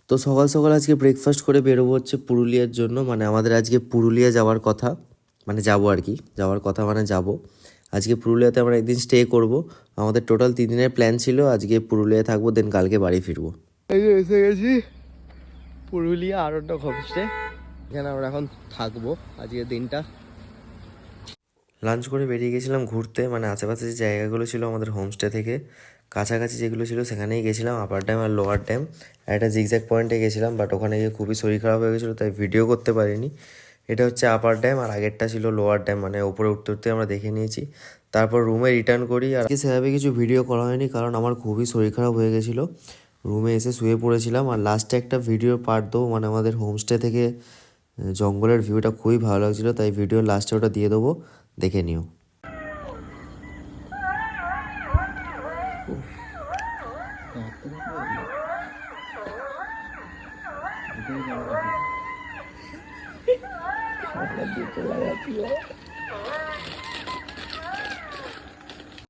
তো সকাল সকাল আজকে ব্রেকফাস্ট করে বেরোবো হচ্ছে পুরুলিয়ার জন্য। মানে আমাদের আজকে পুরুলিয়া যাওয়ার কথা, মানে যাবো আর কি, যাওয়ার কথা মানে যাব। আজকে পুরুলিয়াতে আমরা একদিন স্টে করব। আমাদের টোটাল 3 দিনের প্ল্যান ছিল। আজকে পুরুলিয়ায় থাকবো, দেন কালকে বাড়ি ফিরবো। এই যে এসে গেছি পুরুলিয়া আরোড্ডা হোমস্টে। এখানে আমরা এখন থাকবো আজকের দিনটা। লাঞ্চ করে বেরিয়ে গেছিলাম ঘুরতে, মানে আশেপাশে যে জায়গাগুলো ছিল আমাদের হোমস্টে থেকে কাছাকাছি যেগুলো ছিল সেখানেই গেছিলাম, আপার ড্যাম আর লোয়ার ড্যাম। আর একটা জিগজ্যাগ পয়েন্টে গেছিলাম, বাট ওখানে গিয়ে খুবই শরীর খারাপ হয়ে গেছিলো, তাই ভিডিও করতে পারিনি। এটা হচ্ছে আপার ড্যাম আর আগেরটা ছিল লোয়ার ড্যাম, মানে ওপরে উঠতে উঠতে আমরা দেখে নিয়েছি। তারপর রুমে রিটার্ন করি। আর সেভাবে কিছু ভিডিও করা হয়নি, কারণ আমার খুবই শরীর খারাপ হয়ে গেছিলো। রুমে এসে শুয়ে পড়েছিলাম। আর লাস্টে একটা ভিডিও পার্ট দেবো, মানে আমাদের হোমস্টে থেকে জঙ্গলের ভিউটা খুবই ভালো লাগছিলো, তাই ভিডিও লাস্টে ওটা দিয়ে দেবো, দেখে নিও।